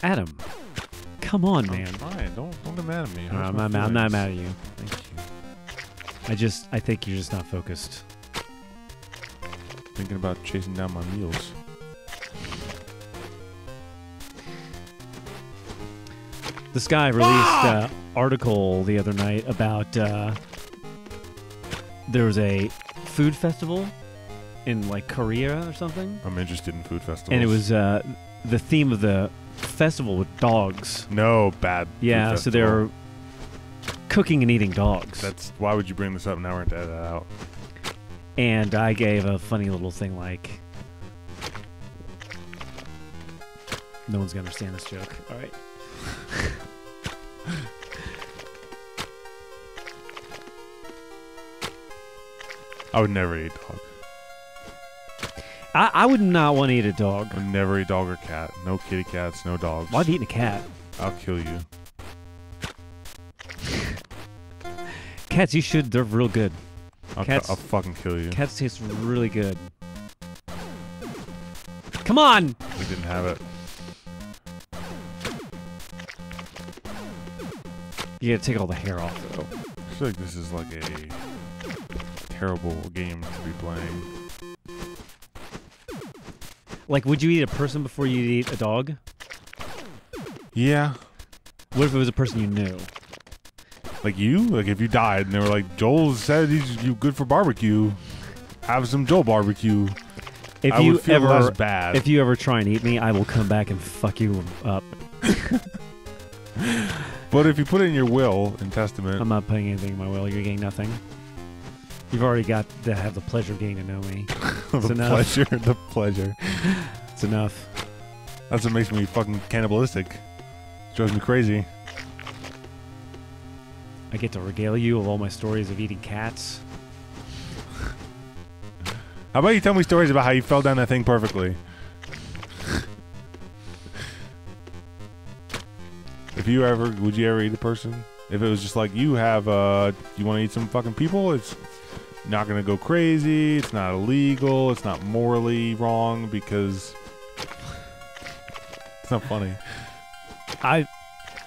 Adam, come on, man. I'm trying. Don't get mad at me. I'm not mad at you. Thank you. I think you're just not focused. Thinking about chasing down my meals. This guy released an article the other night about there was a food festival in like Korea or something. I'm interested in food festivals. And it was the theme of the festival with dogs. No, bad. Yeah, so they're cooking and eating dogs. That's why would you bring this up? Now we're going to edit that out. And I gave a funny little thing like, no one's going to understand this joke. All right. I would never eat dog. I would not want to eat a dog. I would never eat dog or cat. No kitty cats, no dogs. Why have you eaten a cat? I'll kill you. Cats, you should. They're real good. I'll fucking kill you. Cats taste really good. Come on! We didn't have it. You gotta take all the hair off, though. I feel like this is like a terrible game to be playing. Like, would you eat a person before you eat a dog? Yeah. What if it was a person you knew? Like you? Like if you died and they were like, Joel said he's good for barbecue. Have some Joel barbecue. If I you would feel ever, less bad. If you ever try and eat me, I will come back and fuck you up. But if you put it in your will and testament. I'm not putting anything in my will. You're getting nothing. You've already got to have the pleasure of getting to know me. The pleasure. It's enough. That's what makes me fucking cannibalistic. Drives me crazy. I get to regale you of all my stories of eating cats. How about you tell me stories about how you fell down that thing perfectly? Would you ever eat a person? If it was just like you want to eat some fucking people, it's not going to go crazy, it's not illegal, it's not morally wrong because it's not funny.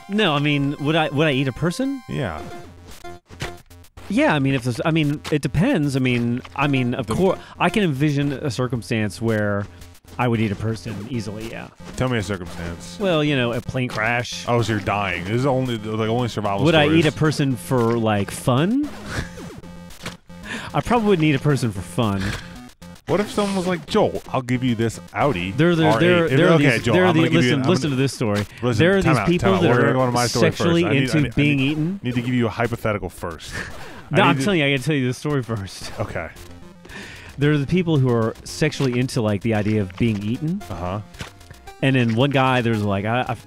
No, I mean, would I eat a person? Yeah. Yeah, I mean, it depends. I mean, of course, I can envision a circumstance where I would eat a person easily. Yeah. Tell me a circumstance. Well, you know, a plane crash. Oh, so you're dying. This is only survival. Would stories. I eat a person for like fun? I probably wouldn't eat a person for fun. What if someone was like, Joel, I'll give you this Audi. Listen to this story. There are these people that are sexually into being eaten. Need to give you a hypothetical first. No, I'm telling you, I got to tell you this story first. Okay. There are the people who are sexually into like the idea of being eaten. Uh-huh. And then one guy, there's like, I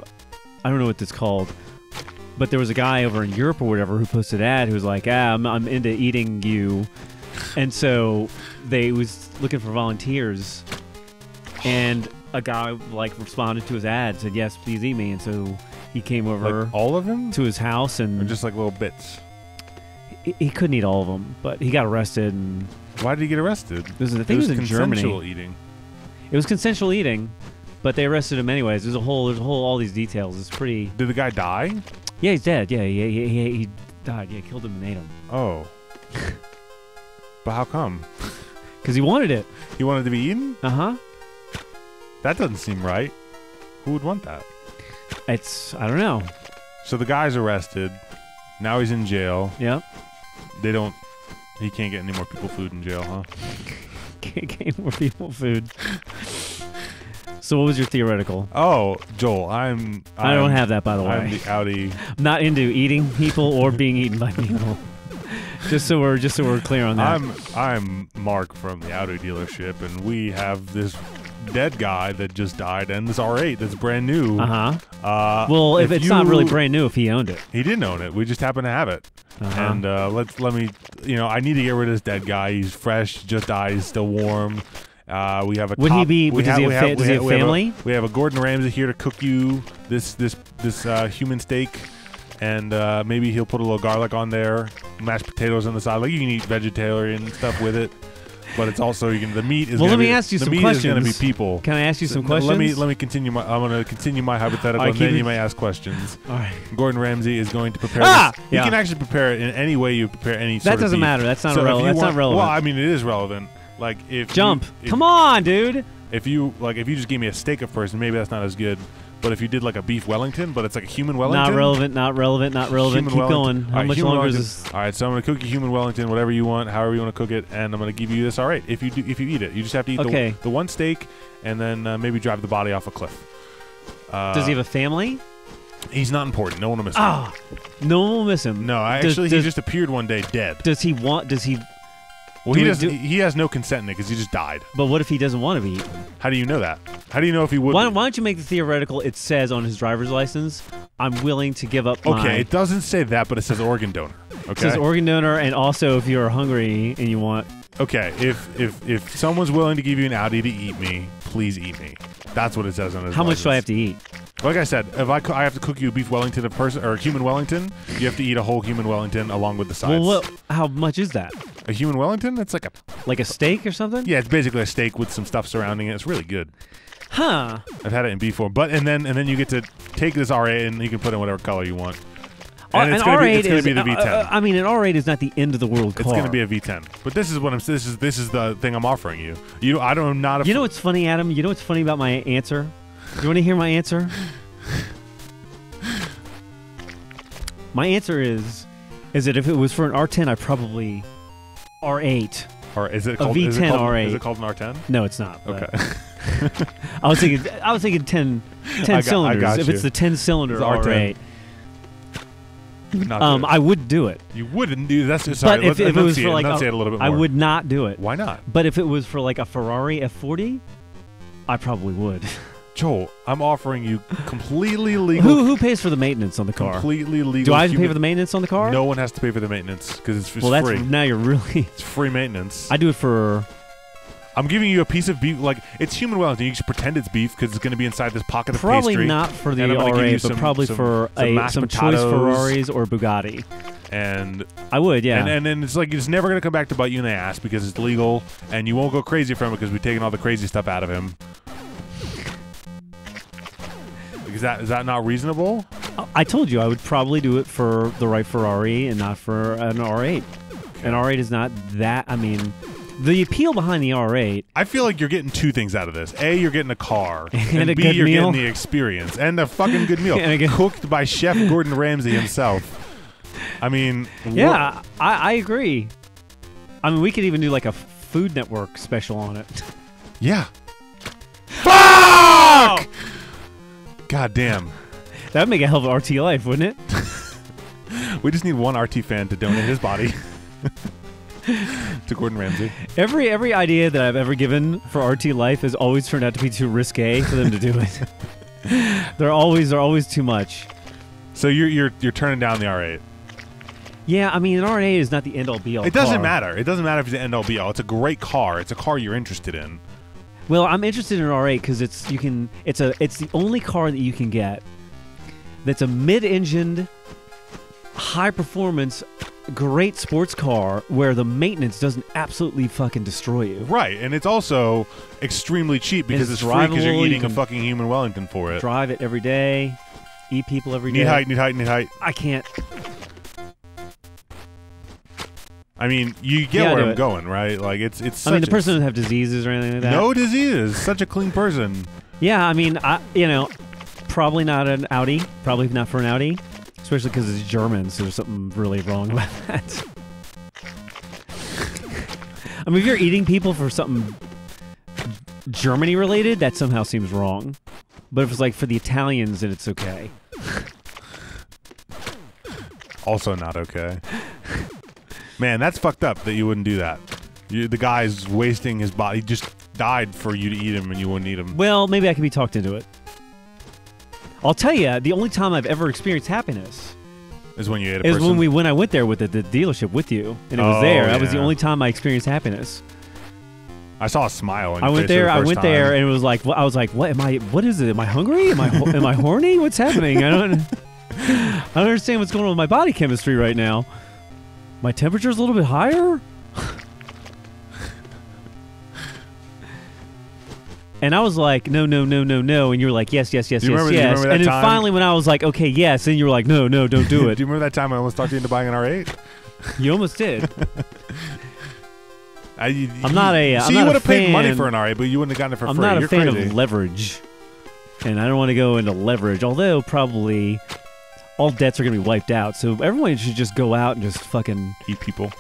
don't know what it's called, but there was a guy over in Europe or whatever who posted an ad who was like, I'm into eating you. And so they was looking for volunteers, and a guy like responded to his ad, said, yes, please eat me. And so he came over, like all of them, to his house, and or just like little bits. He couldn't eat all of them, but he got arrested. And why did he get arrested? I think it was in Germany. Consensual eating. It was consensual eating, but they arrested him anyways. There's all these details. It's pretty. Did the guy die? Yeah, he's dead. Yeah, he died. Yeah, killed him and ate him. Oh. But how come? Because he wanted it. He wanted to be eaten? Uh-huh. That doesn't seem right. Who would want that? I don't know. So the guy's arrested. Now he's in jail. Yep. He can't get any more people food in jail, huh? Can't get more people food. So what was your theoretical? Oh, Joel, I don't have that, by the way. I'm the Audi. I'm not into eating people or being eaten by people. Just so we're clear on that. I'm Mark from the Audi dealership, and we have this dead guy that just died, and this R8 that's brand new. Well, if it's not really brand new, if he owned it, he didn't own it. We just happen to have it. And let me. I need to get rid of this dead guy. He's fresh, just died, he's still warm. We have a. Would he be? Does he have family? We have a Gordon Ramsay here to cook you this human steak. And maybe he'll put a little garlic on there, mashed potatoes on the side. Like, you can eat vegetarian stuff with it. but it's also the meat is. Well, gonna let me be, ask you the some meat questions. is going to be people. Can I ask you some questions? Let me continue my. I'm going to continue my hypothetical, Right, and then you may ask questions. All right. Gordon Ramsay is going to prepare. Ah! This. Yeah. You can actually prepare it in any way you prepare any. Sort That of doesn't beef. matter. That's not So if relevant. you That's want- not relevant. Well, I mean, it is relevant. Like if Jump. if, Come on, dude. If you just gave me a steak of person, maybe that's not as good. But if you did like a beef Wellington, but it's like a human Wellington. Not relevant. Not relevant. Not relevant. Human Keep Wellington. going. All How right, much human longer is Wellington. this? All right, so I'm gonna cook you human Wellington, whatever you want, however you want to cook it, and I'm gonna give you this. All right, if you eat it, you just have to eat the one steak, and then maybe drive the body off a cliff. Does he have a family? He's not important. No one will miss him. Ah, no one will miss him. No, he just appeared one day dead. Does he want? Does he? Well, he has no consent in it because he just died. But what if he doesn't want to be eaten? How do you know that? How do you know if he would? Why don't you make the theoretical? It says on his driver's lice, "I'm willing to give up." Okay, it doesn't say that, but it says organ donor. Okay, it says organ donor, and also if you're hungry and you want. Okay, if someone's willing to give you an Audi to eat me, please eat me. That's what it says on his. How much license. do I have to eat? Like I said, if I have to cook you a beef Wellington or a human Wellington, you have to eat a whole human Wellington along with the sides. Well, how much is that? A human Wellington? It's like a steak or something? Yeah, it's basically a steak with some stuff surrounding it. It's really good. Huh. I've had it in beef form, and then you get to take this R8 and you can put in whatever color you want. And it's R8 going to be the V10. I mean, an R8 is not the end of the world car. It's going to be a V10. But this is what this is the thing I'm offering you. You know what's funny, Adam? You know what's funny about my answer? You want to hear my answer? My answer is that if it was for an R10, I probably R8. Or is it a called V10 R8? Is it called an R10? No, it's not. Okay. I was thinking 10 cylinders. got if you. it's the 10-cylinder It's R10. R8, You would not do it. I would do it. You wouldn't do that's just sorry. But if it was for like enunciate a little bit more. I would not do it. Why not? But if it was for like a Ferrari F40, I probably would. Joel, I'm offering you completely legal. Who pays for the maintenance on the car? Completely legal. Do I have to pay for the maintenance on the car? No one has to pay for the maintenance because it's free. Now you're really. It's free maintenance. I do it for. I'm giving you a piece of beef, like it's human Wellington. You should pretend it's beef because it's going to be inside this pocket of probably pastry. not for the And I'm gonna give you R8, but some- probably some- for some choice potatoes. Ferraris or Bugatti. And I would, yeah. and then it's like it's never going to come back to bite you in the ass because it's legal, and you won't go crazy from it because we've taken all the crazy stuff out of him. Is that not reasonable? I told you I would probably do it for the right Ferrari and not for an R8. An R8 is not that. I mean, the appeal behind the R8. I feel like you're getting two things out of this. A, you're getting a car, And a B, good you're meal. getting the experience and a fucking good meal And a good- cooked by Chef Gordon Ramsay himself. I mean, Yeah, I agree. I mean, we could even do like a Food Network special on it. yeah. Fuck! God damn. That would make a hell of an RT Life, wouldn't it? We just need one RT fan to donate his body to Gordon Ramsay. Every idea that I've ever given for RT Life has always turned out to be too risque for them to do it. they're always too much. So you're turning down the R8. Yeah, I mean, an R8 is not the end-all be-all. It doesn't car. matter. It doesn't matter if it's an end-all be-all. It's a great car. It's a car you're interested in. Well, I'm interested in an R8 because it's the only car that you can get that's a mid-engined, high-performance, great sports car where the maintenance doesn't absolutely fucking destroy you. Right, and it's also extremely cheap because it's it's free because you're drivable, eating you a can fucking human Wellington for it. Drive it every day, eat people every day. Need height. I can't. I mean, you get Yeah, where do I'm it. going, right? Like it's. I mean, the person doesn't have diseases or anything like that. No diseases. Such a clean person. Yeah, I mean, probably not an Audi. Probably not for an Audi, especially because it's German. So there's something really wrong about that. I mean, if you're eating people for something Germany related, that somehow seems wrong. But if it's like for the Italians, then it's okay. Also not okay. Man, that's fucked up that you wouldn't do that. The guy's wasting his body. He just died for you to eat him, and you wouldn't eat him. Well, maybe I can be talked into it. I'll tell you, the only time I've ever experienced happiness Is when you ate a is person. when I went there with the dealership with you, and it was there. That was the yeah. only time I experienced happiness. I saw a smile on I your went face there. for the I first went there, time. and it was like, I was like, "What am I? What is it? Am I hungry? Am I horny? What's happening? I don't understand what's going on with my body chemistry right now. My temperature's a little bit higher. And I was like, no, no, no, no, no. And you were like, yes, yes, yes, Do you yes, remember- do you yes. remember that And then time? finally when I was like, okay, yes, and you were like, no, no, don't do it. Do you remember that time I almost talked you into buying an R8? You almost did. I'm not a- I'm See, not you a would have paid money fan- for an R8, but you wouldn't have gotten it for I'm free. not a You're fan crazy. of leverage. And I don't want to go into leverage, although probably all debts are going to be wiped out. So everyone should just go out and just fucking Eat people.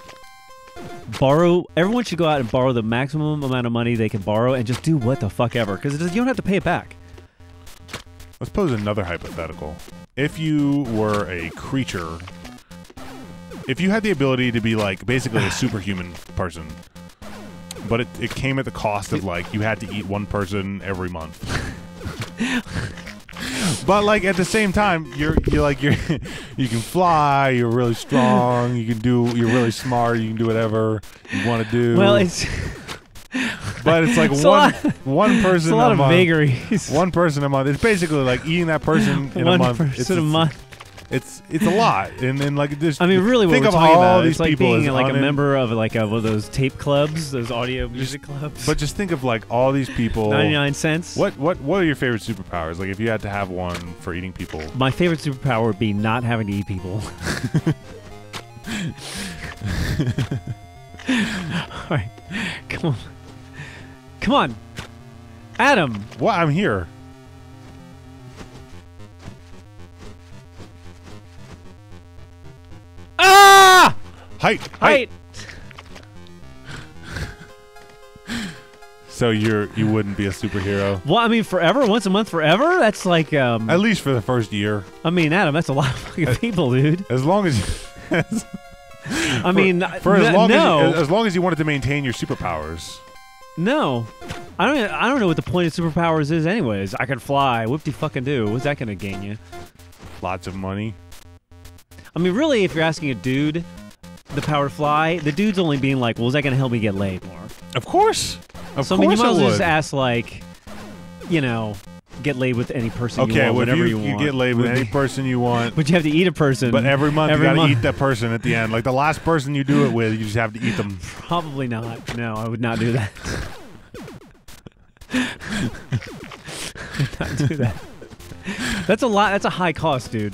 borrow. Everyone should go out and borrow the maximum amount of money they can borrow and just do what the fuck ever. Because you don't have to pay it back. Let's pose another hypothetical. If you were a creature, if you had the ability to be like basically a superhuman person, but it came at the cost of like you had to eat one person every month. But like at the same time, you're you can fly, you're really strong, you're really smart, you can do whatever you want to do. Well, it's but it's like it's one person it's a lot a of month. vagaries. One person a month. It's basically like eating that person in One a month. person a month. It's a lot, and like this. I mean, really, what think we're of talking all about these it's like people being as like a member of like one of those tape clubs, those audio music clubs. But just think of like all these people. 99 cents. What are your favorite superpowers? Like if you had to have one for eating people. My favorite superpower would be not having to eat people. All right, come on, Adam. What? I'm here. Ah! Height. So you wouldn't be a superhero. Well, I mean, forever, once a month, forever. That's like, At least for the first year. I mean, Adam, that's a lot of fucking people, dude. As long as. I mean, for as long no, as long as you wanted to maintain your superpowers. no. I don't know what the point of superpowers is, anyways. I can fly. Whoop-de fucking do. What's that gonna gain you? Lots of money. I mean, really, if you're asking a dude the power to fly, the dude's only being like, well, is that gonna help me get laid more? Of course. So I mean, you might as well just ask like, you know, get laid with any person you want, whatever you want. You get laid with any person you want. But you have to eat a person. But every month you gotta month. eat that person at the end. Like the last person you do it with, you just have to eat them. Probably not. No, I would not do that. I would not do that. That's a lot. That's a high cost, dude.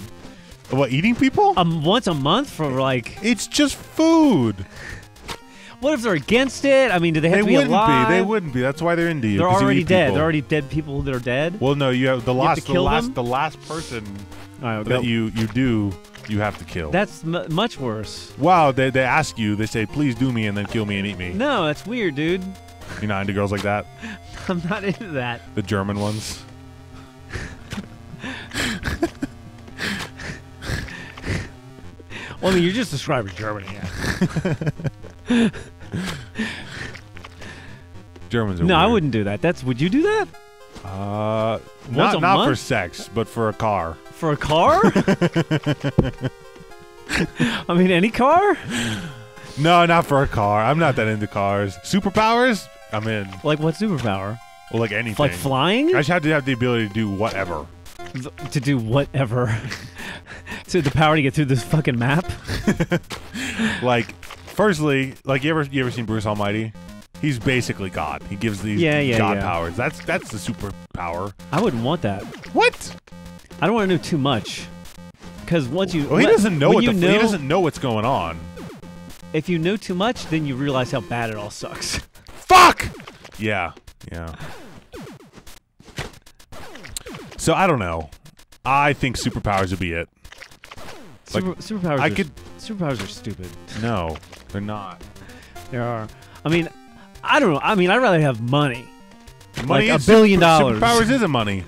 What, eating people? Once a month for like. It's just food. What if they're against it? I mean, do they have to be alive? They wouldn't be. That's why they're into you. They're 'cause you already eat dead. people. They're already dead people that are dead. Well, no, you have the have to kill them? the last person All right, that you have to kill. That's much worse. Wow, they ask you. They say, "Please do me," and then kill me and eat me. No, that's weird, dude. You're not into girls like that. I'm not into that. The German ones. Well, I mean, you're just describing Germany. Yeah. Germans are No, I weird. wouldn't do that. Would you do that? Not a for month? sex, but for a car. For a car? I mean, any car? No, not for a car. I'm not that into cars. Superpowers? I'm in. Like what superpower? Well, like anything. Like flying? I just have to have the ability to do whatever. To do whatever. To the power to get through this fucking map? Like, firstly, like you ever seen Bruce Almighty? He's basically God. He gives these God powers. That's the superpower. I wouldn't want that. What? I don't want to know too much. Because once you... Well, he doesn't know he doesn't know what's going on. If you know too much, then you realize how bad it all sucks. Fuck! Yeah. So I don't know. I think superpowers would be it. Like, Superpowers are stupid. No, they're not. There are. I mean, I don't know. I mean, I'd rather have money. Money like is $1 billion. Superpowers isn't money.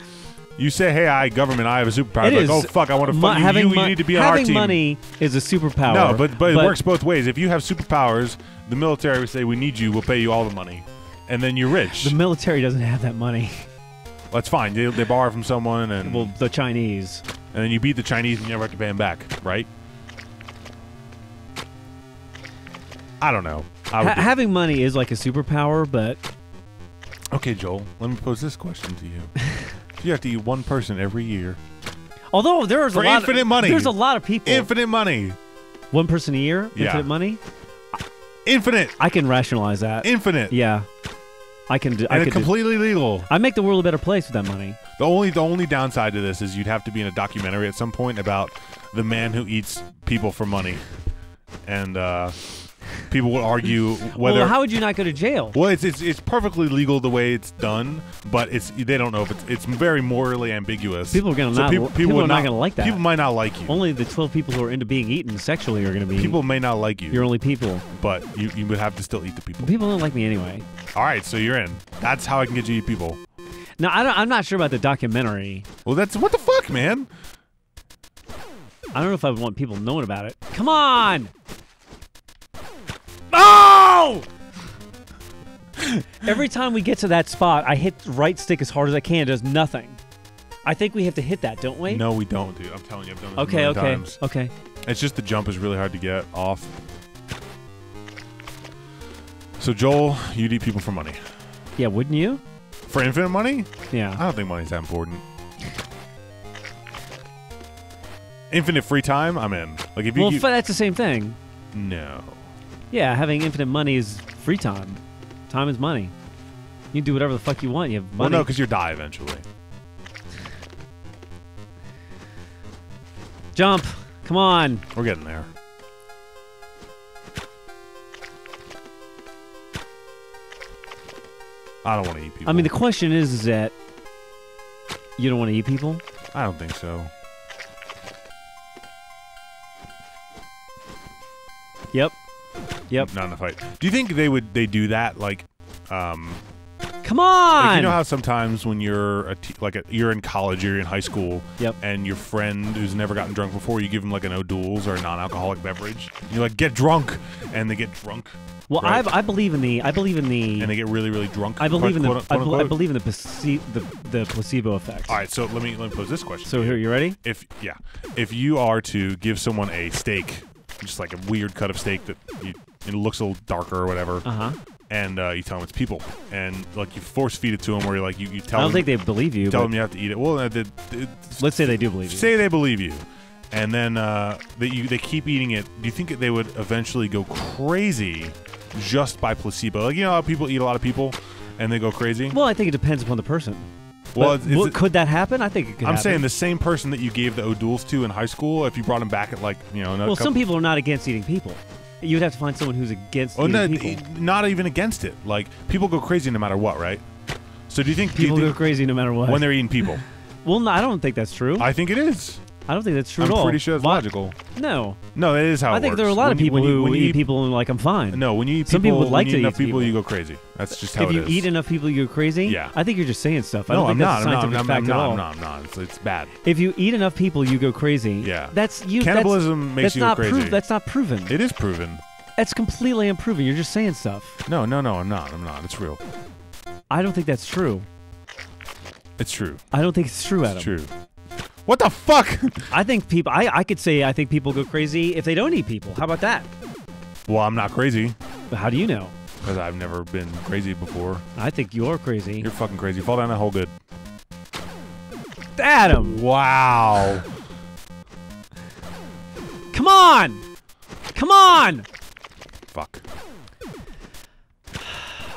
You say, hey, government, I have a superpower. Like, oh, fuck, I want to fuck you. You need to be on our team. Having money is a superpower. No, but it works both ways. If you have superpowers, the military would say, we need you, we'll pay you all the money. And then you're rich. The military doesn't have that money. That's fine. They borrow from someone. And well, the Chinese. And then you beat the Chinese and you never have to pay them back, right? I don't know. Having money is like a superpower, but... Okay, Joel, let me pose this question to you. You have to eat one person every year. Although there's a lot infinite money. There's a lot of people. Infinite money. One person a year? Yeah. Infinite money? Infinite. I can rationalize that. Infinite. Yeah. I can do. And it's completely legal. I make the world a better place with that money. The only downside to this is you'd have to be in a documentary at some point about the man who eats people for money, and people will argue whether. Well, how would you not go to jail? Well, it's perfectly legal the way it's done, but they don't know if it's very morally ambiguous. People are gonna not. People are not gonna like that. People might not like you. Only the 12 people who are into being eaten sexually are gonna be. People may not like you. You're only people. But you would have to still eat the people. People don't like me anyway. All right, so you're in. That's how I can get you to eat people. Now I'm not sure about the documentary. Well, that's what the fuck, man. I don't know if I would want people knowing about it. Come on! Oh! Every time we get to that spot, I hit right stick as hard as I can. It does nothing. I think we have to hit that, don't we? No, we don't, dude. I'm telling you, I've done this okay, a million times. Okay. It's just the jump is really hard to get off. So, Joel, you'd eat people for money. Yeah, wouldn't you? For infinite money? Yeah. I don't think money's that important. Infinite free time? I'm in. Like if you. Well, that's the same thing. No. Yeah, having infinite money is free time. Time is money. You can do whatever the fuck you want. You have money. Well, no, because you'll die eventually. Jump. Come on. We're getting there. I don't want to eat people. I mean, the question is that you don't want to eat people? I don't think so. Yep. Yep. Not in a fight. Do you think they do that like Come on! Like, you know how sometimes when you're you're in college, you're in high school, yep, and your friend who's never gotten drunk before, you give them like an O'Doul's or a non-alcoholic beverage. You're like, get drunk, and they get drunk. Well, right? I believe in the, and they get really, really drunk. I believe in the, I believe in the placebo effect. All right, so let me pose this question. So here, you ready? If you are to give someone a steak, just like a weird cut of steak that it looks a little darker or whatever. And you tell them it's people, and like you force feed it to them, where you're like you tell them. I don't think they believe you. Tell them you have to eat it. Well, let's say they do believe you. Say they believe you, and then they keep eating it. Do you think they would eventually go crazy just by placebo? Like, you know how people eat a lot of people, and they go crazy. Well, I think it depends upon the person. Well, could that happen? I think it could. I'm saying the same person that you gave the O'Doul's to in high school, if you brought him back at well, some people are not against eating people. You'd have to find someone who's against eating people. Not even against it. Like, people go crazy no matter what, right? So do you think people go crazy no matter what when they're eating people? Well, no, I don't think that's true. I think it is. I don't think that's true at all. I'm pretty sure it's logical. No. No, that is how it works. I think there are a lot of people who eat people and like, I'm fine. No, when you eat people, some people would like to eat enough people, you go crazy. That's just how it is. If you eat enough people, you go crazy? Yeah. I think you're just saying stuff. No, I don't think that's a scientific fact at all. I'm not. It's bad. If you eat enough people, you go crazy. Yeah. Cannibalism makes you go crazy. That's not proven. It is proven. That's completely unproven. You're just saying stuff. No, I'm not. It's real. I don't think that's true. It's true. I don't think it's true, Adam. It's true. What the fuck? I think people. I could say I think people go crazy if they don't eat people. How about that? Well, I'm not crazy. But how do you know? Because I've never been crazy before. I think you're crazy. You're fucking crazy. Fall down that hole good. Adam! Wow. Come on! Come on! Fuck.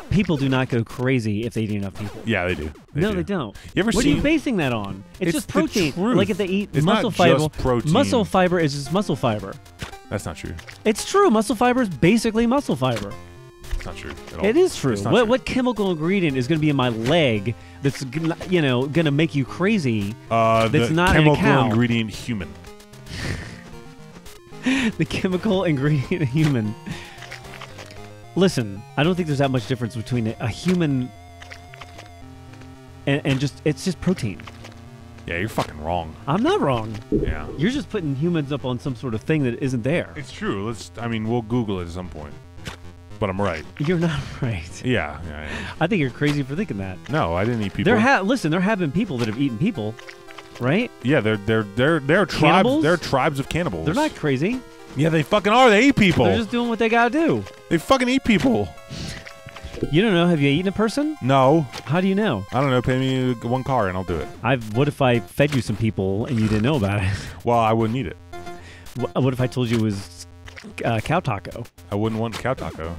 People do not go crazy if they eat enough people. Yeah, they do. They don't. You ever what are you basing that on? It's just protein. Like if they eat muscle fiber. Just protein. Muscle fiber is just muscle fiber. That's not true. It's true. Muscle fiber is basically muscle fiber. It's not true at all. It is true. True. What chemical ingredient is going to be in my leg that's going to make you crazy? That's not in a cow. Chemical ingredient human. The chemical ingredient human. Listen, I don't think there's that much difference between a human and just it's just protein. Yeah, you're fucking wrong. I'm not wrong. Yeah. You're just putting humans up on some sort of thing that isn't there. It's true. We'll Google it at some point. But I'm right. You're not right. Yeah. I think you're crazy for thinking that. No, I didn't eat people. Listen, there have been people that have eaten people, right? Yeah, they're tribes. Cannibals? They're tribes of cannibals. They're not crazy. Yeah, they fucking are. They eat people. They're just doing what they gotta do. They fucking eat people. You don't know? Have you eaten a person? No. How do you know? I don't know. Pay me one car and I'll do it. What if I fed you some people and you didn't know about it? Well, I wouldn't eat it. What if I told you it was cow taco? I wouldn't want cow taco.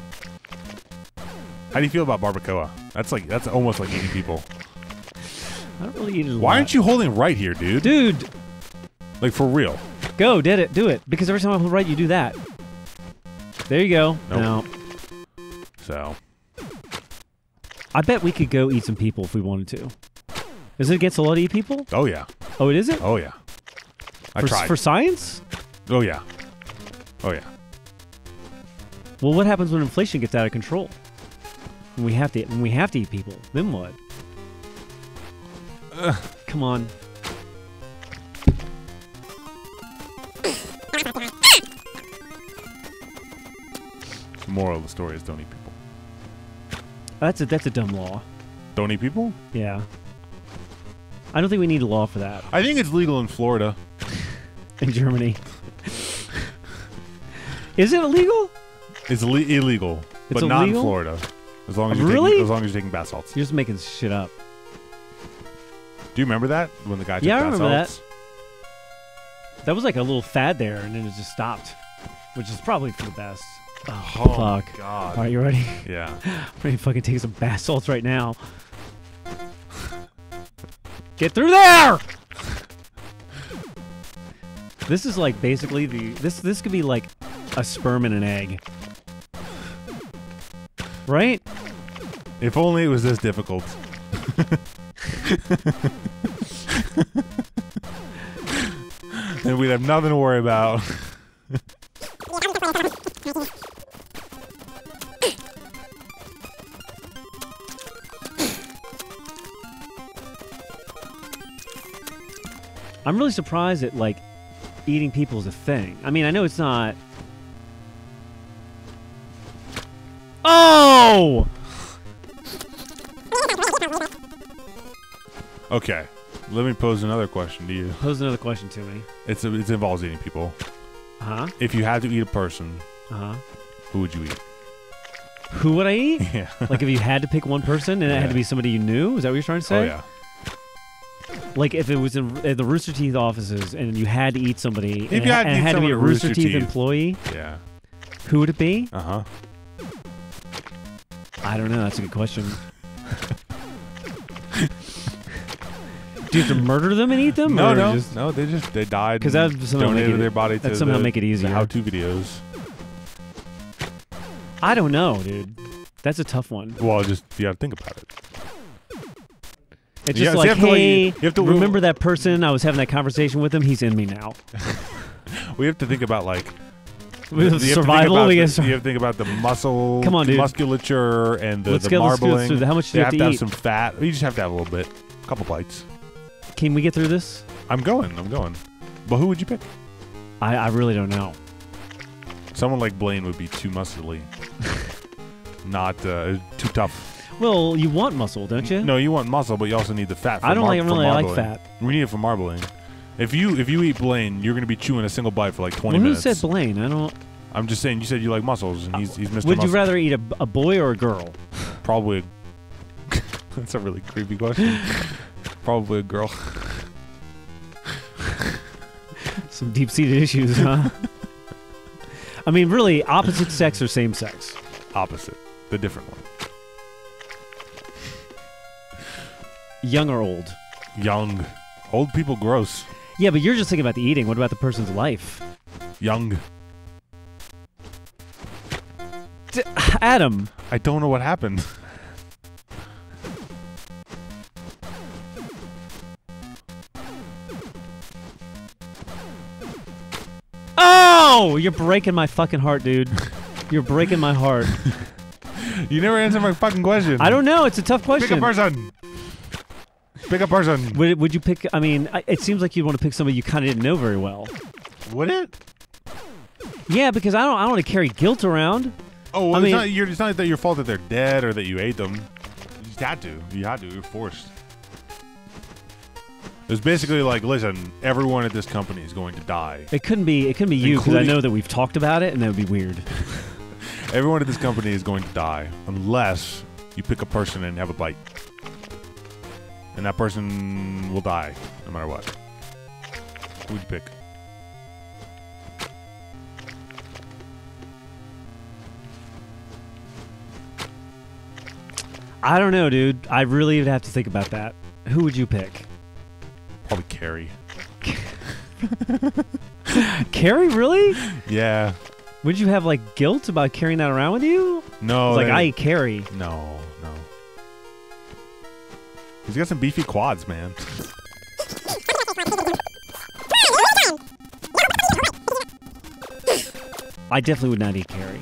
How do you feel about barbacoa? That's almost like eating people. I don't really eat it a Why lot. aren't you holding right here, dude? Dude! Like, for real. Go, do it. Because every time I hold right, you do that. There you go. Nope. No. So. I bet we could go eat some people if we wanted to. Is it against the law to eat people? Oh, yeah. Oh, it isn't? Oh, yeah. I tried. For science? Oh, yeah. Oh, yeah. Well, what happens when inflation gets out of control? When we have to eat people, then what? Come on. The moral of the story is don't eat people. That's a dumb law. Don't eat people? Yeah. I don't think we need a law for that. I think it's legal in Florida. In Germany. Is it illegal? It's illegal, but not in illegal? Florida. As long as you're taking bath salts. You're just making shit up. Do you remember that when the guy took Yeah, I bath remember salts? That was like a little fad there, and then it just stopped, which is probably for the best. Oh, fuck. God. All right, you ready? Yeah. I'm ready to fucking take some bath salts right now. Get through there! This is like basically this could be like a sperm and an egg. Right? If only it was this difficult. Then we'd have nothing to worry about. I'm really surprised that like eating people is a thing. I mean, I know it's not. Oh! Okay, let me pose another question to you. Pose another question to me. It involves eating people. Uh-huh. If you had to eat a person, Uh-huh. who would you eat? Who would I eat? Yeah. Like if you had to pick one person and it had to be somebody you knew? Is that what you're trying to say? Oh, yeah. Like if it was in the Rooster Teeth offices and you had to eat somebody If you had to and it eat had to be a someone at Rooster Rooster Teeth Teeth. employee, Yeah. who would it be? Uh-huh. I don't know. That's a good question. Do you have to murder them and eat them? No, or no. just- No, they died 'Cause and that would somehow make donated it- their body to that'd somehow make it easier. the how-to videos. I don't know, dude. That's a tough one. Well, just you have to think about it. It's Yeah, just so like, you have to, like, hey, you have to remember that person? I was having that conversation with him. He's in me now. We have to think about like With you have to think survival, about we the- guess. you have to think about the muscle, Come on, dude. musculature, and the Let's go marbling. through. How much do They you have to have eat? some fat. You just have to have a little bit, a couple bites. Can we get through this? I'm going. But who would you pick? I really don't know. Someone like Blaine would be too muscly, not too tough. Well, you want muscle, don't you? No, you want muscle, but you also need the fat. For I don't for really like marbling. fat. We need it for marbling. If you eat Blaine, you're going to be chewing a single bite for like 20 Well, who minutes. said Blaine? I don't. I'm just saying. You said you like muscles, and he's Mr. Would Muscle. you rather eat a boy or a girl? Probably. That's a really creepy question. Probably a girl. Some deep-seated issues, huh? I mean, really, opposite sex or same sex? Opposite. The different one. Young or old? Young. Old people gross. Yeah, but you're just thinking about the eating. What about the person's life? Young. Adam. I don't know what happened. Oh! You're breaking my fucking heart, dude. You're breaking my heart. You never answered my fucking question. I don't know. It's a tough question. Pick a person. Pick a person. Would you pick? I mean, it seems like you'd want to pick somebody you kind of didn't know very well. Would it? Yeah, because I don't want to carry guilt around. Oh, well, I mean- it's not that your fault that they're dead or that you ate them. You just had to. You had to. You're forced. It was basically like, listen, everyone at this company is going to die. It couldn't be you because I Including- know that we've talked about it, and that would be weird. Everyone at this company is going to die unless you pick a person and have a bite. And that person will die no matter what. Who would you pick? I don't know, dude. I really would have to think about that. Who would you pick? Probably Carrie. Carrie, really? Yeah. Would you have like guilt about carrying that around with you? No. It's like I eat Carrie. No. He's got some beefy quads, man. I definitely would not eat Carrie.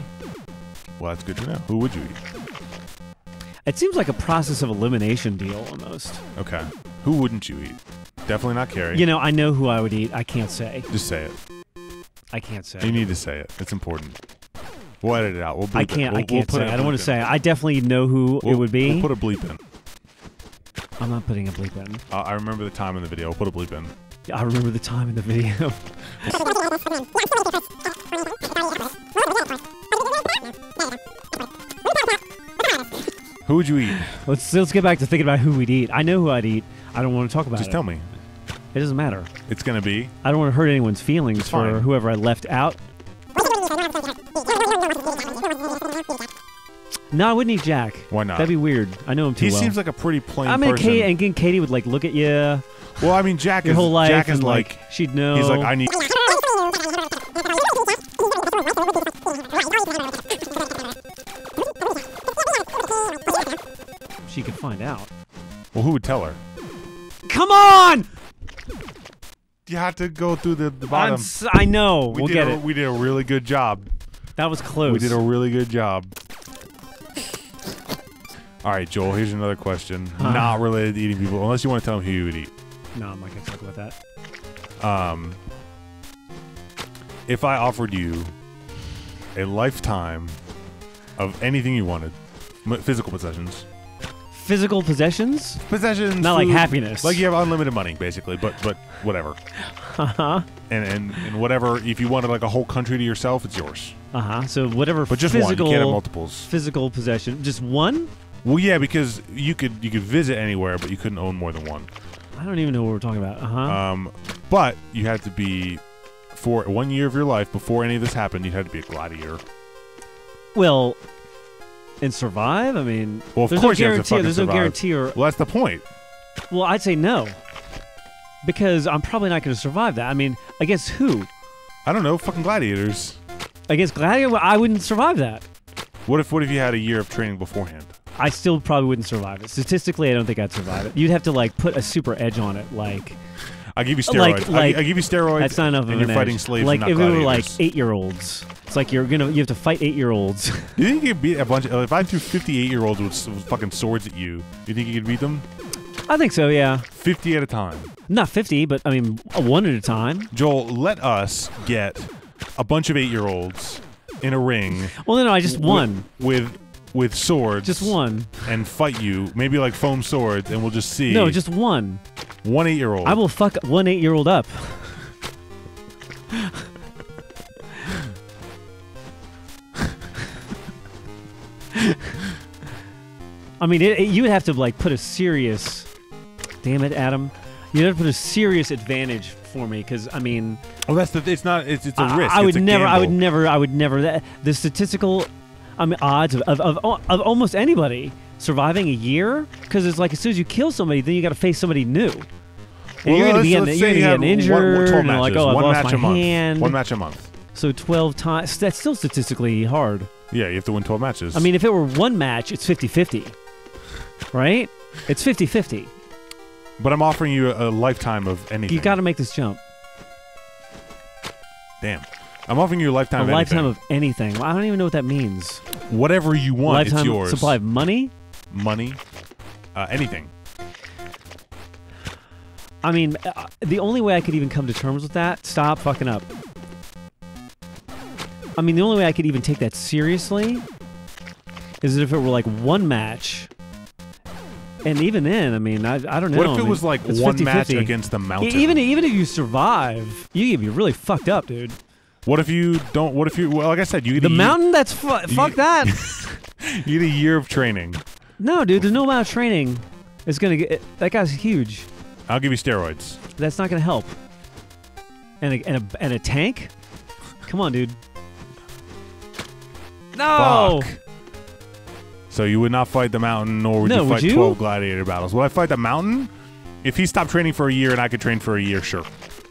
Well, that's good to know. Who would you eat? It seems like a process of elimination deal almost. Okay. Who wouldn't you eat? Definitely not Carrie. You know, I know who I would eat. I can't say. Just say it. I can't say. You need to say it. It's important. We'll edit it out. We'll bleep I can't. it. I can't say. I don't want to say. I definitely know who it would be. We'll put a bleep in. I'm not putting a bleep in. I remember the time in the video. We'll put a bleep in. I remember the time in the video. Who would you eat? Let's get back to thinking about who we'd eat. I know who I'd eat. I don't want to talk about it. Just tell me. It doesn't matter. It's gonna be. I don't want to hurt anyone's feelings for whoever I left out. No, I wouldn't eat Jack. Why not? That'd be weird. I know him too well. He seems like a pretty plain I mean, person. Katie would like look at you. Well, I mean, Jack your is whole life. Jack is and, like she'd know. He's like, I need. She could find out. Well, who would tell her? Come on! You have to go through the bottom. I know. We'll get it. We did a really good job. That was close. We did a really good job. All right, Joel, here's another question. Not related to eating people, unless you want to tell him who you would eat. No, I'm not going to talk about that. If I offered you a lifetime of anything you wanted, physical possessions. Physical possessions? Possessions. Not food, like happiness. Like you have unlimited money, basically, but whatever. Uh-huh. And whatever, if you wanted like a whole country to yourself, it's yours. Uh-huh. So whatever but just physical, one. You can't have multiples. Physical possession. Just one? Well, yeah, because you could visit anywhere, but you couldn't own more than one. I don't even know what we're talking about. Uh-huh. But you had to be, for 1 year of your life, before any of this happened, you had to be a gladiator. Well, and survive? I mean, well, of course no you have to fucking there's survive. no guarantee. Or well, that's the point. Well, I'd say no, because I'm probably not going to survive that. I mean, against who? I don't know. Fucking gladiators. Against gladiator, I wouldn't survive that. What if you had a year of training beforehand? I still probably wouldn't survive it. Statistically, I don't think I'd survive it. You'd have to like put a super edge on it, like. I give you steroids. I give you steroids. That's not enough of and an you're fighting edge. slaves. Like and if not we were like gladiators. 8-year-olds, it's like you have to fight 8-year-olds. You think you could beat a bunch? If I threw 58-year-olds with fucking swords at you, you think you could beat them? I think so. Yeah. 50 at a time. Not 50, but I mean one at a time. Joel, let us get a bunch of 8-year-olds in a ring. Well, no, I just won with swords. Just one. And fight you, maybe like foam swords, and we'll just see. No, just one. One 8-year-old. I will fuck one 8-year-old up. I mean, you would have to like put a serious. Damn it, Adam! You'd have to put a serious advantage for me, because I mean. Oh, that's the. It's not. It's a risk. I would it's a never. gamble. I would never. The statistical, odds of almost anybody surviving a year, because it's like as soon as you kill somebody, then you got to face somebody new. And well, you're going to be getting injured. 12 and matches. like, oh, I've one lost match my a month. hand. One match a month. So 12 times. That's still statistically hard. Yeah, you have to win 12 matches. I mean, if it were one match, it's 50-50. Right? It's 50-50. But I'm offering you a lifetime of anything. You got to make this jump. Damn. I'm offering you a lifetime of anything. A lifetime of anything. Well, I don't even know what that means. Whatever you want, lifetime it's yours. Supply of money? Money. Anything. I mean, the only way I could even come to terms with that, stop fucking up. I mean, the only way I could even take that seriously is if it were like one match. And even then, I mean, I don't know. What if it was like one 50-50. match against the mountain? Even if you survive, you could be really fucked up, dude. What if you don't? What if you? Well, like I said, you get the mountain. That's fuck that. You get a year of training. No, dude. There's no amount of training. It's gonna get. That guy's huge. I'll give you steroids. That's not gonna help. And a tank? Come on, dude. No. Fuck. So you would not fight the mountain, nor would No, you would fight you? 12 gladiator battles. Would I fight the mountain? If he stopped training for a year and I could train for a year, sure.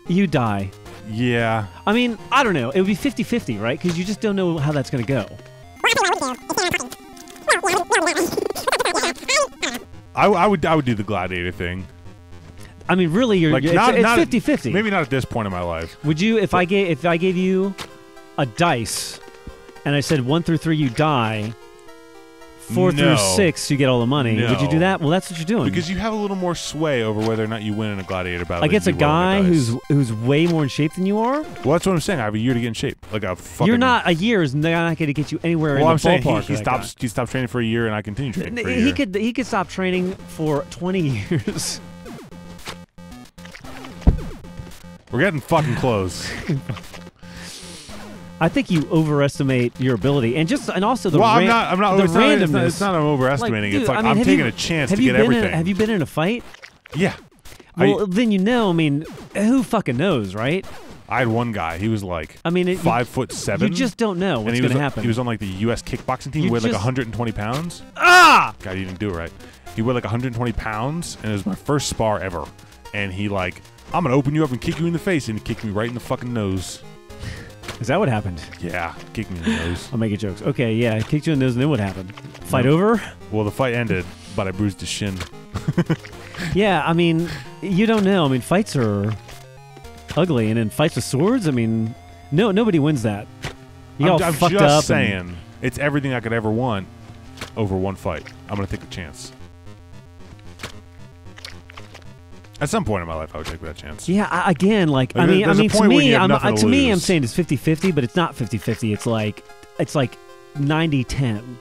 You die. Yeah. I mean, I don't know. It would be 50-50, right? Because you just don't know how that's going to go. I would do the gladiator thing. I mean, really, you're Like, it's not 50-50. Maybe not at this point in my life. Would you, if I gave you a dice, and I said 1 through 3 you die, 4 through 6 you get all the money? Would you do that? Well, that's what you're doing. Because you have a little more sway over whether or not you win in a gladiator battle. Against a guy who's way more in shape than you are. Well, that's what I'm saying. I have a year to get in shape. Like a fucking. You're not. A year is not going to get you anywhere in the I'm saying ballpark. he stops training for a year, and I continue training for a year. He could stop training for 20 years. We're getting fucking close. I think you overestimate your ability, and also the I'm not. the It's randomness. It's not I'm overestimating. Dude, it's like I mean, I'm taking a chance to get everything. Have you been in a fight? Yeah. Well, then you know. I mean, who fucking knows, right? I had one guy. He was like, I mean, 5'7". You just don't know what's going to happen. He was on like the U.S. kickboxing team. He weighed like 120 pounds. Ah! God, you didn't do it right. He weighed like 120 pounds, and it was my first spar ever. And he like, I'm gonna open you up and kick you in the face, and he kicked me right in the fucking nose. Is that what happened? Yeah, kicked me in the nose. I'm making jokes. Okay, yeah, I kicked you in the nose, and then what happened? Fight over? Well, the fight ended, but I bruised his shin. Yeah, I mean, you don't know. I mean, fights are ugly, and in fights with swords, I mean, nobody wins that. You all I'm fucked just up. saying, it's everything I could ever want over one fight. I'm gonna take a chance. At some point in my life, I would take that chance. Yeah, again, like There's a to point when me, you have nothing to I'm lose. saying it's 50-50, but it's not 50-50. It's like 90-10.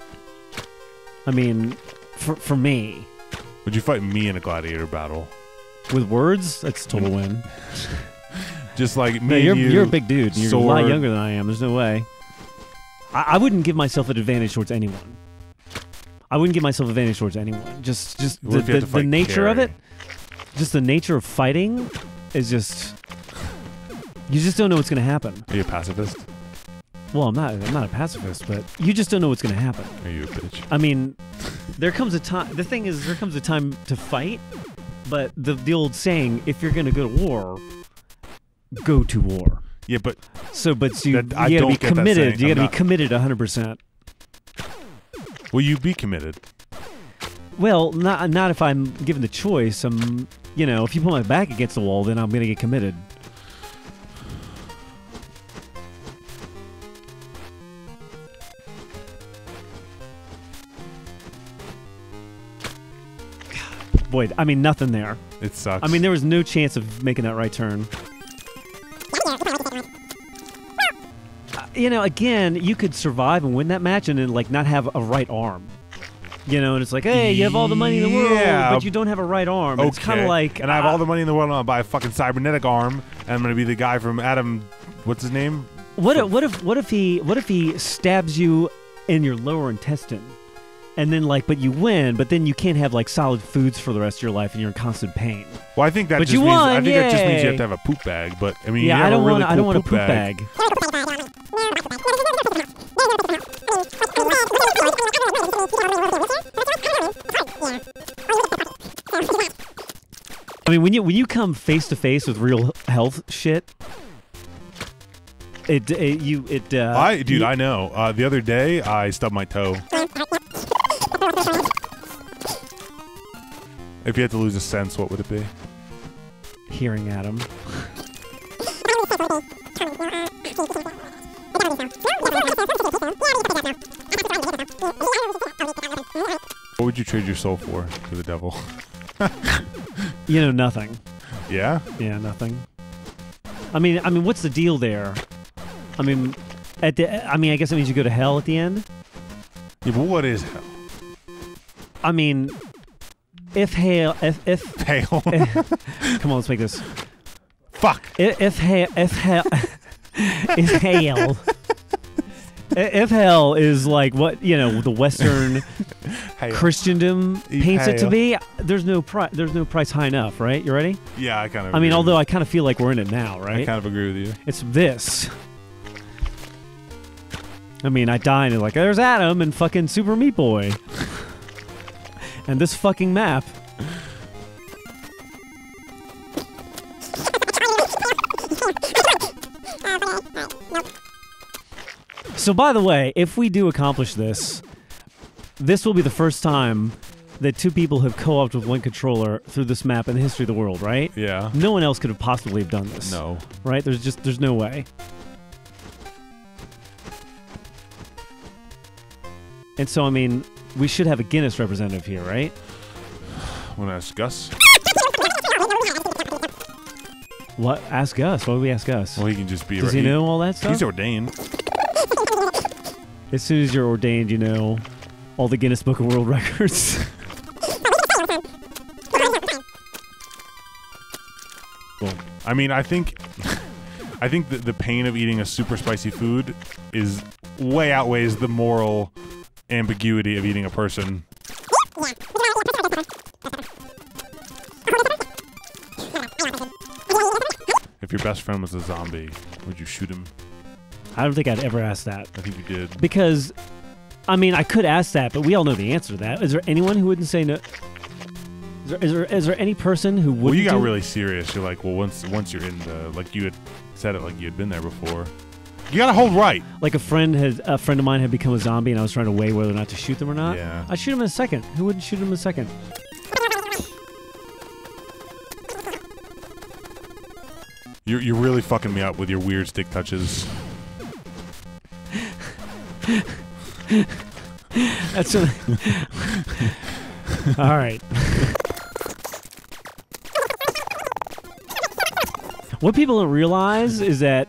I mean, for me. Would you fight me in a gladiator battle? With words, that's a total win. Just like me. No, you're a big dude. You're sword. a lot younger than I am. There's no way. I wouldn't give myself an advantage towards anyone. Just the nature of it. Just the nature of fighting is just. You just don't know what's going to happen. Are you a pacifist? Well, I'm not a pacifist, but you just don't know what's going to happen. Are you a bitch? I mean, there comes a time. The thing is, there comes a time to fight. But the old saying, if you're going to go to war, go to war. Yeah, but you got to be committed. You got to be committed 100%. Will you be committed? Well, not if I'm given the choice. If you put my back against the wall, then I'm going to get committed. Boy, I mean, nothing there. It sucks. I mean, there was no chance of making that right turn. Again, you could survive and win that match and then, like, not have a right arm. And it's like, hey, you have all the money in the world, but you don't have a right arm. Okay. It's kind of like... And I have all the money in the world, and I'll buy a fucking cybernetic arm, and I'm going to be the guy from Adam... What's his name? What if he stabs you in your lower intestine? And then, but you win, but then you can't have, solid foods for the rest of your life, and you're in constant pain. Well, I think that just means... I think that just means you have to have a poop bag, but, I mean, yeah, I don't want a poop bag. I mean, when you come face to face with real health shit, I know. The other day, I stubbed my toe. If you had to lose a sense, what would it be? Hearing Adam. What would you trade your soul for to the devil? Nothing. Yeah? Yeah, nothing. I mean, what's the deal there? I mean, I guess it means you go to hell at the end. Yeah, but what is hell? I mean, if hell. Hell. Come on, let's make this. Fuck. If hell is like what the Western Christendom paints it to be, there's no price high enough, right? You ready? Yeah, I kind of. I mean, although I kind of feel like we're in it now, right? I kind of agree with you. It's this. I mean, I die and like there's Adam and fucking Super Meat Boy. And this fucking map. So by the way, if we do accomplish this, this will be the first time that two people have co-opted with one controller through this map in the history of the world, right? Yeah. No one else could have possibly have done this. No. Right? There's no way. And so, I mean, we should have a Guinness representative here, right? Want to ask Gus? What? Ask Gus. Why would we ask Gus? Well, he can just be... Does he know all that stuff? He's ordained. As soon as you're ordained, you know all the Guinness Book of World Records. Well, I mean, I think that the pain of eating a super spicy food is way outweighs the moral ambiguity of eating a person. If your best friend was a zombie, would you shoot him? I don't think I'd ever ask that. I think you did. Because, I mean, I could ask that, but we all know the answer to that. Is there anyone who wouldn't say no? Is there any person who wouldn't? Well, you got really serious. You're like, well, once you're in the, like you had said it, like you had been there before. You gotta hold right. Like a friend of mine had become a zombie, and I was trying to weigh whether or not to shoot them or not. Yeah. I'd shoot him in a second. Who wouldn't shoot him in a second? You're really fucking me up with your weird stick touches. That's what all right. What people don't realize is that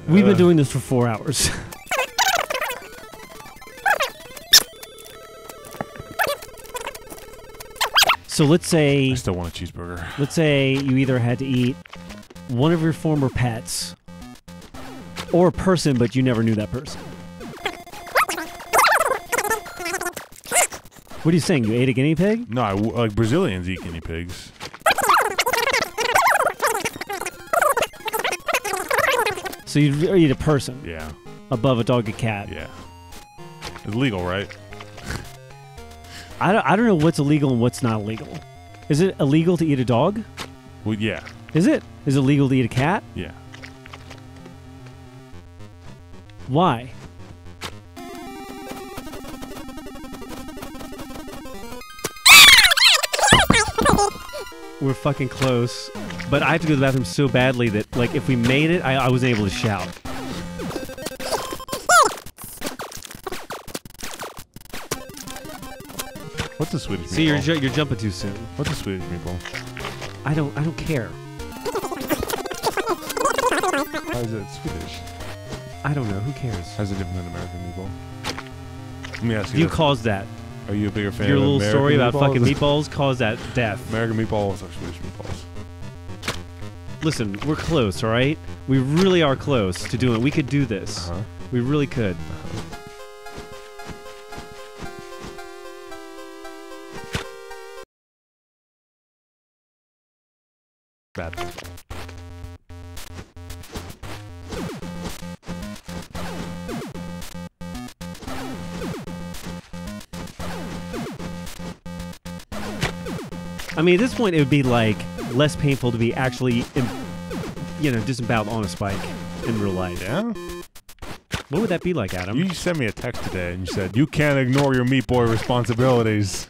we've been doing this for 4 hours. So let's say... I still want a cheeseburger. Let's say you either had to eat one of your former pets or a person, but you never knew that person. What are you saying? You ate a guinea pig? No, like Brazilians eat guinea pigs. So you'd eat a person? Yeah. Above a dog and cat? Yeah. It's legal, right? I don't know what's illegal and what's not illegal. Is it illegal to eat a dog? Well, yeah. Is it? Is it illegal to eat a cat? Yeah. Why? We're fucking close, but I have to go to the bathroom so badly that, like, if we made it, I wasn't able to shout. What's a Swedish meatball? See, you're jumping too soon. What's a Swedish meatball? I don't care. How is it Swedish? I don't know. Who cares? How's it different than American meatball? Let me ask you. You caused that. Are you a bigger fan Your of little American story about meatballs? fucking meatballs caused that death. American meatballs or Swedish meatballs? Listen, we're close, all right? We really are close to doing it. We could do this. Uh-huh. We really could. Bad. I mean, at this point, it would be like less painful to be actually, disemboweled on a spike in real life. Yeah? What would that be like, Adam? You sent me a text today and you said, you can't ignore your meat boy responsibilities.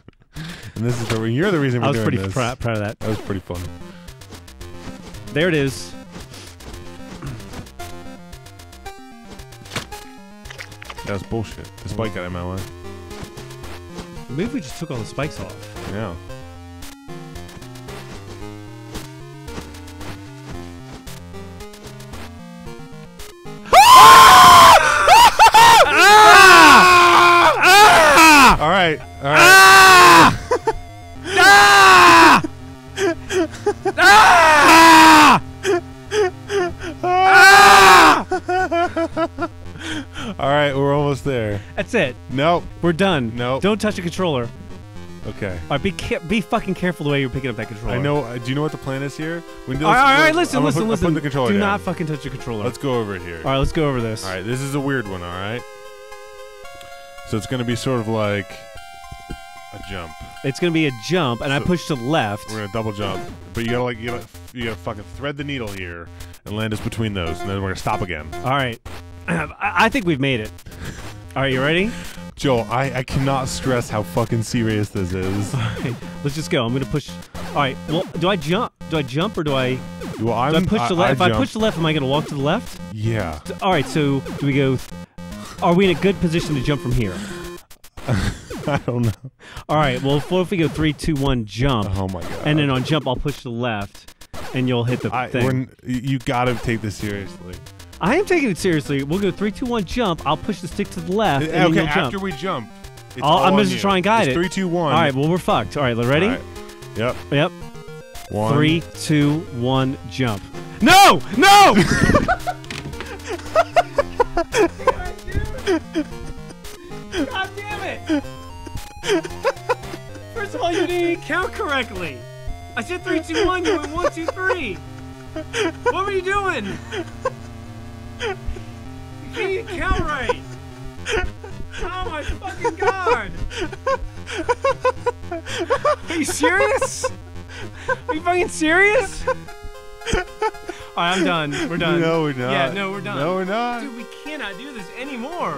And this is you're the reason we're doing this. I was pretty proud of that. That was pretty fun. There it is. That was bullshit. The spike got in my way. Maybe if we just took all the spikes off. Yeah. All right. All right. Ah! ah! ah! ah! All right, we're almost there. That's it. Nope. We're done. Nope. Don't touch the controller. Okay. All right, be fucking careful the way you're picking up that controller. I know. Do you know what the plan is here? All right, listen. Put the controller Do down. not fucking touch the controller. Let's go over it here. All right, let's go over this. All right, this is a weird one, all right? So it's going to be sort of like a jump. It's gonna be a jump, and I So- push to the left. We're gonna double jump, but you gotta fucking thread the needle here and land us between those, and then we're gonna stop again. All right. I think we've made it. All right, you ready? Joel, I cannot stress how fucking serious this is. All right, let's just go. I'm gonna push. All right. Well, do I jump? Do I jump or do I? Well, Do I push to the left? If I jump. push to the left, am I gonna walk to the left? Yeah. All right. So do we go? Are we in a good position to jump from here? I don't know. All right. Well, what if we go 3, 2, 1, jump? Oh my god. And then on jump, I'll push to the left, and you'll hit the thing. You gotta take this seriously. I am taking it seriously. We'll go 3, 2, 1, jump. I'll push the stick to the left, and then Okay, you'll after jump. we jump, it's I'm all gonna on just you. try and guide It's it. 3, 2, 1. All right. Well, we're fucked. All right. Ready? All right. Yep. Yep. 1. 3, 2, 1, jump. No! No! God damn it! First of all, you didn't even count correctly. I said 3, 2, 1. You went 1, 2, 3. What were you doing? You can't even count right. Oh my fucking god! Are you serious? Are you fucking serious? Alright, I'm done. We're done. No, we're not. Yeah, no, we're done. No, we're not. Dude, we cannot do this anymore.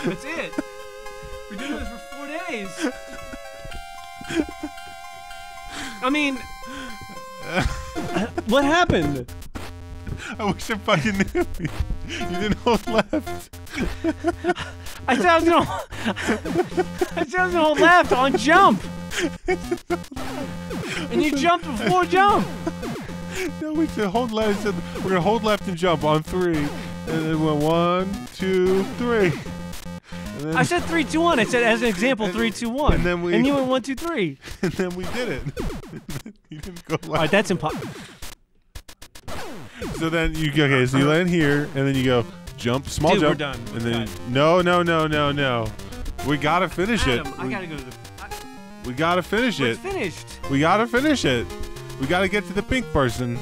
That's it. We're doing this for 4 days. I mean, what happened? I wish I fucking knew. You didn't hold left. I said I was gonna. I said I was gonna hold left on jump. And you jumped before jump. No, we should hold left. Said we're gonna hold left and jump on 3, and then went 1, 2, 3. And then, I said 3, 2, 1. I said as an example 3, 2, 1. and then we- and you went 1, 2, 3. and then we did it. You didn't go left. All right, that's impossible. So then so you land here, and then you go jump, small Dude, jump, we're done. and We're then done. no. We gotta finish Adam, it. I gotta go to the. We gotta finish It's it. finished. We gotta finish it. We gotta get to the pink person.